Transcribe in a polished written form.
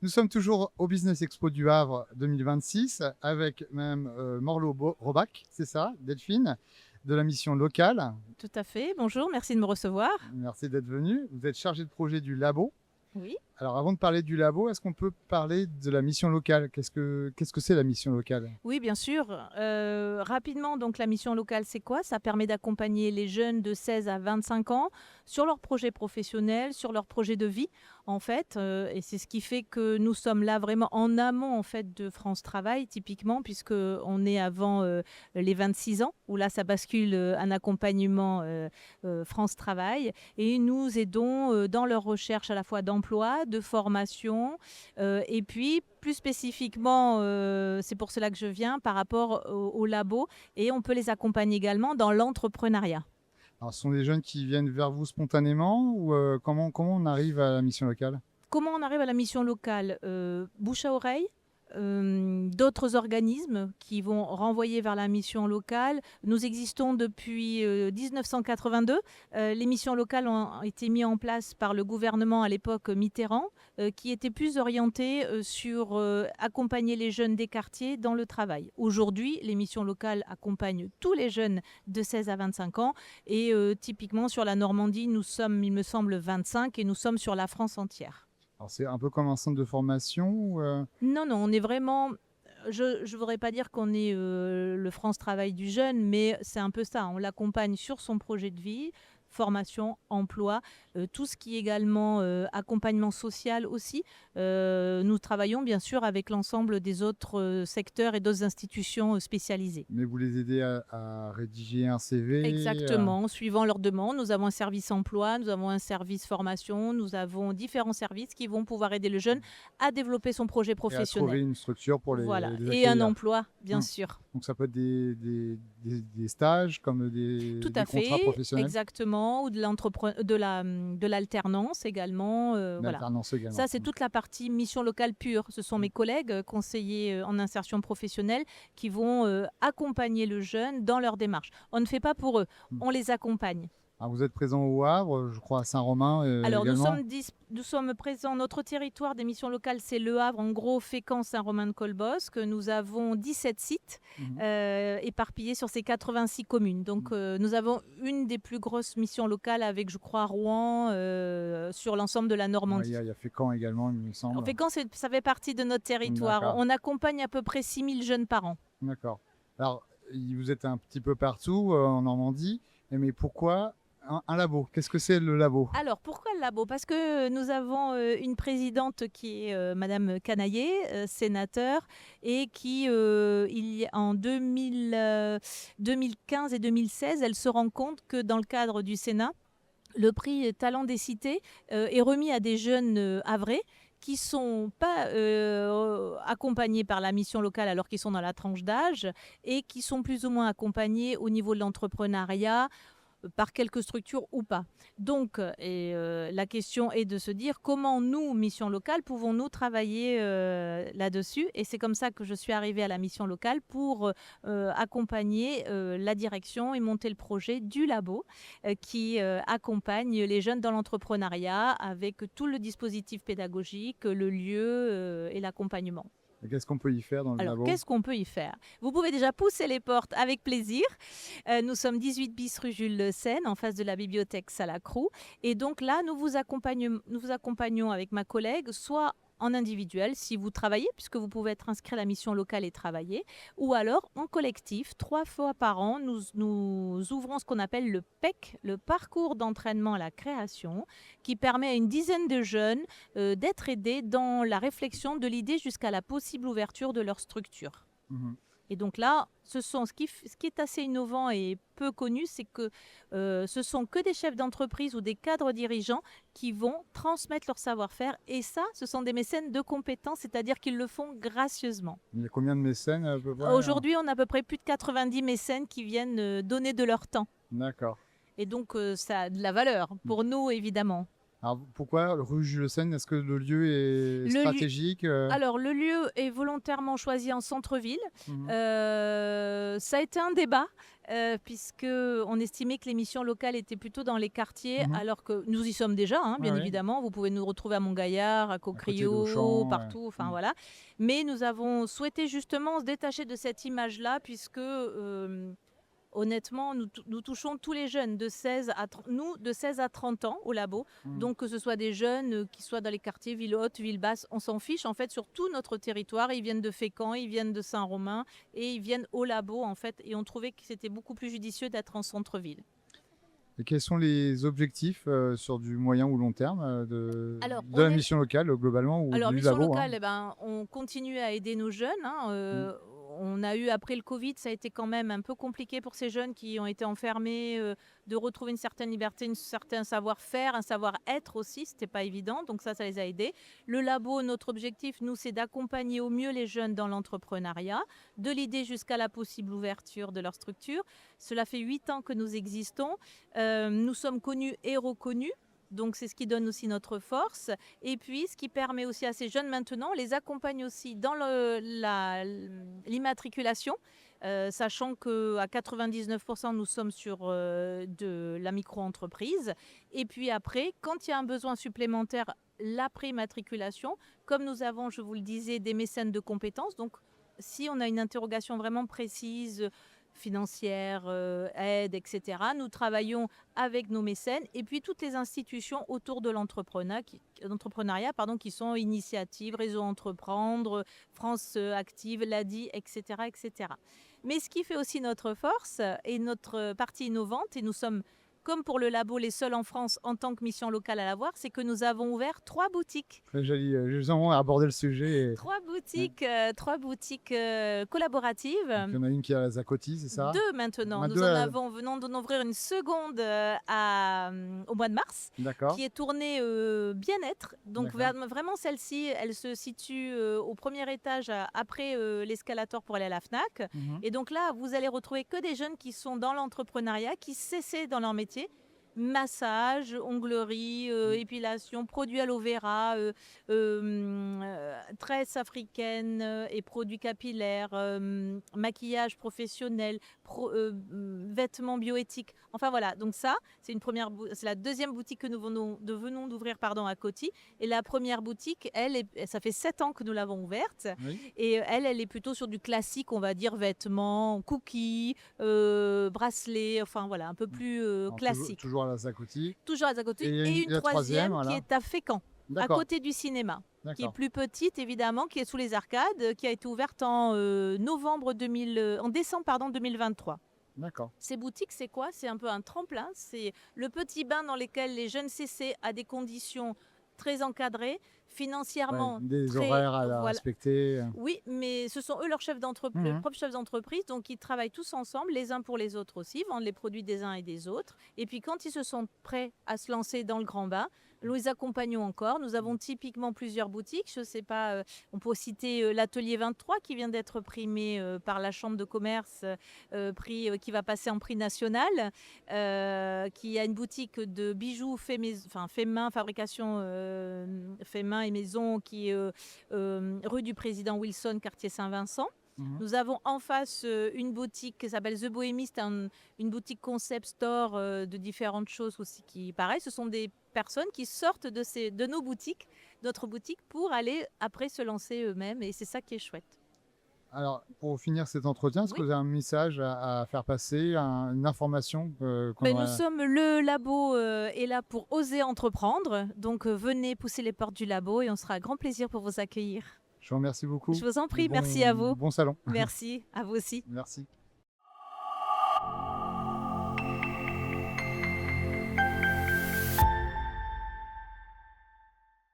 Nous sommes toujours au Business Expo du Havre 2026 avec Mme Morlot-Robac, c'est ça, Delphine, de la mission locale. Tout à fait. Bonjour, merci de me recevoir. Merci d'être venue. Vous êtes chargée de projet du labo. Oui. Alors avant de parler du labo, est-ce qu'on peut parler de la mission locale? Qu'est-ce que c'est la mission locale? Oui, bien sûr. Rapidement, donc la mission locale, c'est quoi? Ça permet d'accompagner les jeunes de 16 à 25 ans sur leurs projets professionnels, sur leurs projets de vie, en fait. Et c'est ce qui fait que nous sommes là vraiment en amont, en fait, de France Travail, typiquement, puisque on est avant les 26 ans, où là, ça bascule un accompagnement France Travail. Et nous aidons dans leur recherche à la fois d'emploi, de formation, et puis plus spécifiquement, c'est pour cela que je viens par rapport au labo, et on peut les accompagner également dans l'entrepreneuriat. Alors ce sont des jeunes qui viennent vers vous spontanément ou comment on arrive à la mission locale? Comment on arrive à la mission locale? Bouche à oreille, d'autres organismes qui vont renvoyer vers la mission locale. Nous existons depuis 1982. Les missions locales ont été mises en place par le gouvernement à l'époque Mitterrand, qui était plus orienté sur accompagner les jeunes des quartiers dans le travail. Aujourd'hui, les missions locales accompagnent tous les jeunes de 16 à 25 ans et typiquement sur la Normandie, nous sommes, il me semble, 25 et nous sommes sur la France entière. Alors c'est un peu comme un centre de formation ou, Non, non, on est vraiment. Je ne voudrais pas dire qu'on est le France Travail du jeune, mais c'est un peu ça. On l'accompagne sur son projet de vie, formation, emploi, tout ce qui est également accompagnement social aussi. Nous travaillons bien sûr avec l'ensemble des autres secteurs et d'autres institutions spécialisées. mais vous les aidez à rédiger un CV? Exactement, suivant leurs demandes, nous avons un service emploi, nous avons un service formation, nous avons différents services qui vont pouvoir aider le jeune à développer son projet Et à trouver professionnel. une structure pour Voilà, les et un accueillir. emploi, bien Hmm. sûr. Donc ça peut être des stages comme Tout des à contrats fait, professionnels, exactement, ou de l'alternance également. Voilà. l'alternance également. Ça, c'est toute la partie mission locale pure. Ce sont mes collègues conseillers en insertion professionnelle qui vont accompagner le jeune dans leur démarche. On ne fait pas pour eux, Hmm. on les accompagne. Alors vous êtes présent au Havre, je crois à Saint-Romain Alors, également. nous sommes présents, notre territoire des missions locales, c'est Le Havre, en gros, Fécamp, Saint-Romain-de-Colbosc. Nous avons 17 sites Mhm. éparpillés sur ces 86 communes. Donc, nous avons une des plus grosses missions locales avec, je crois, Rouen, sur l'ensemble de la Ouais, Normandie. il y a Fécamp également, il me En semble. Fécamp, ça fait partie de notre territoire. D'accord, On accompagne à peu près 6000 jeunes par an. d'accord. Alors, vous êtes un petit peu partout en Normandie, mais pourquoi un labo? Qu'est-ce que c'est le labo? Alors, pourquoi le labo? Parce que nous avons une présidente qui est Madame Canaillé, sénateur, et qui, en 2015 et 2016, elle se rend compte que dans le cadre du Sénat, le prix Talent des cités est remis à des jeunes havrais qui ne sont pas accompagnés par la mission locale alors qu'ils sont dans la tranche d'âge et qui sont plus ou moins accompagnés au niveau de l'entrepreneuriat, par quelques structures ou pas. Donc, la question est de se dire comment nous, mission locale, pouvons-nous travailler là-dessus. Et c'est comme ça que je suis arrivée à la mission locale pour accompagner la direction et monter le projet du labo qui accompagne les jeunes dans l'entrepreneuriat avec tout le dispositif pédagogique, le lieu et l'accompagnement. Et qu'est-ce qu'on peut y faire dans le Alors, labo? qu'est-ce qu'on peut y faire? Vous pouvez déjà pousser les portes avec plaisir. Nous sommes 18 bis rue Jules Le Seine, en face de la bibliothèque Salacrou. Et donc là, nous vous accompagnons avec ma collègue, soit en individuel, si vous travaillez, puisque vous pouvez être inscrit à la mission locale et travailler, ou alors en collectif. 3 fois par an, nous ouvrons ce qu'on appelle le PEC, le parcours d'entraînement à la création, qui permet à une dizaine de jeunes d'être aidés dans la réflexion de l'idée jusqu'à la possible ouverture de leur structure. Mhm. Et donc là, ce qui est assez innovant et peu connu, c'est que ce sont que des chefs d'entreprise ou des cadres dirigeants qui vont transmettre leur savoir-faire. Et ça, ce sont des mécènes de compétences, c'est-à-dire qu'ils le font gracieusement. Il y a combien de mécènes à peu près? Aujourd'hui, on a à peu près plus de 90 mécènes qui viennent donner de leur temps. D'accord. Et donc, ça a de la valeur pour nous, évidemment. Alors pourquoi rue Jules Sène? Est-ce que le lieu est Le lieu stratégique? Alors, le lieu est volontairement choisi en centre-ville. Mmh. Ça a été un débat, puisqu'on estimait que les missions locales étaient plutôt dans les quartiers, Mmh. alors que nous y sommes déjà, hein, Ouais, bien ouais, évidemment. Vous pouvez nous retrouver à Montgaillard, à à côté Coqueriot, d'Auchan, partout, enfin mmh. voilà. Mais nous avons souhaité justement se détacher de cette image-là, puisque honnêtement, nous touchons tous les jeunes de 16 à 30 ans au labo. Mmh. Donc, que ce soit des jeunes qui soient dans les quartiers, ville haute, ville basse, on s'en fiche. En fait, sur tout notre territoire, ils viennent de Fécamp, ils viennent de Saint-Romain et ils viennent au labo, en fait. Et on trouvait que c'était beaucoup plus judicieux d'être en centre-ville. Et quels sont les objectifs sur du moyen ou long terme Alors, de la mission locale globalement ou Alors, du mission labo, locale, eh ben, on continue à aider nos jeunes, hein, Mmh. on a eu, après le Covid, ça a été quand même un peu compliqué pour ces jeunes qui ont été enfermés, de retrouver une certaine liberté, un certain savoir-faire, un savoir-être aussi. C'était pas évident, donc ça les a aidés. Le labo, notre objectif, nous, c'est d'accompagner au mieux les jeunes dans l'entrepreneuriat, de l'idée jusqu'à la possible ouverture de leur structure. Cela fait 8 ans que nous existons. Nous sommes connus et reconnus. Donc c'est ce qui donne aussi notre force. Et puis ce qui permet aussi à ces jeunes maintenant, on les accompagne aussi dans l'immatriculation, sachant qu'à 99% nous sommes sur de la micro-entreprise. Et puis après, quand il y a un besoin supplémentaire, l'après-immatriculation, comme nous avons, je vous le disais, des mécènes de compétences, donc si on a une interrogation vraiment précise, financière, aide, etc. Nous travaillons avec nos mécènes et puis toutes les institutions autour de l'entrepreneuriat, qui sont Initiative, Réseau Entreprendre, France Active, l'ADI, etc., etc. Mais ce qui fait aussi notre force et notre partie innovante, et nous sommes, comme pour le labo, les seuls en France en tant que mission locale à l'avoir, c'est que nous avons ouvert 3 boutiques. J'ai justement abordé le sujet. Trois boutiques collaboratives. Il y en a une qui est à Zacoti, c'est ça? 2 maintenant. Ah, Nous deux, venons d'en ouvrir une seconde au mois de mars, d'accord. qui est tournée bien-être. Donc D'accord. vraiment celle-ci, elle se situe au premier étage après l'escalator pour aller à la FNAC. Mhm. Et donc là, vous allez retrouver que des jeunes qui sont dans l'entrepreneuriat, qui s'essaient dans leur métier. Massage, onglerie, épilation, produits aloe vera, tresses africaines et produits capillaires, maquillage professionnel, vêtements bioéthiques. Enfin voilà, donc ça, c'est la deuxième boutique que nous venons d'ouvrir à Coty. Et la première boutique, ça fait 7 ans que nous l'avons ouverte. Oui. Et elle est plutôt sur du classique, on va dire, vêtements, cookies, bracelets, enfin voilà, un peu plus Alors, classique. toujours à la Zacoti. Toujours à Zacoti. Et Et une la troisième voilà. qui est à Fécamp, à côté du cinéma, qui est plus petite évidemment, qui est sous les arcades, qui a été ouverte en décembre 2023. D'accord. Ces boutiques, c'est quoi? C'est un peu un tremplin, c'est le petit bain dans lequel les jeunes CC, à des conditions très encadrées, financièrement. Des horaires à respecter. Oui, mais ce sont eux leurs propres chefs d'entreprise, donc ils travaillent tous ensemble, les uns pour les autres aussi, vendent les produits des uns et des autres. Et puis quand ils se sont prêts à se lancer dans le grand bain, nous les accompagnons encore. Nous avons typiquement plusieurs boutiques. Je ne sais pas, on peut citer l'Atelier 23 qui vient d'être primé par la Chambre de commerce, qui va passer en prix national, qui a une boutique de bijoux fait main, fabrication fait main et maison, qui est rue du Président Wilson, quartier Saint-Vincent. Nous avons en face une boutique qui s'appelle The Bohémiste, une boutique concept store de différentes choses aussi qui, pareil, ce sont des personnes qui sortent de nos boutiques, d'autres boutiques, pour aller après se lancer eux-mêmes, et c'est ça qui est chouette. Alors, pour finir cet entretien, est-ce que vous avez un message à faire passer, une information Nous sommes, le labo est là pour oser entreprendre, donc venez pousser les portes du labo et on sera à grand plaisir pour vous accueillir. Je vous remercie beaucoup. Je vous en prie, merci à vous. Bon salon. Merci, à vous aussi. Merci.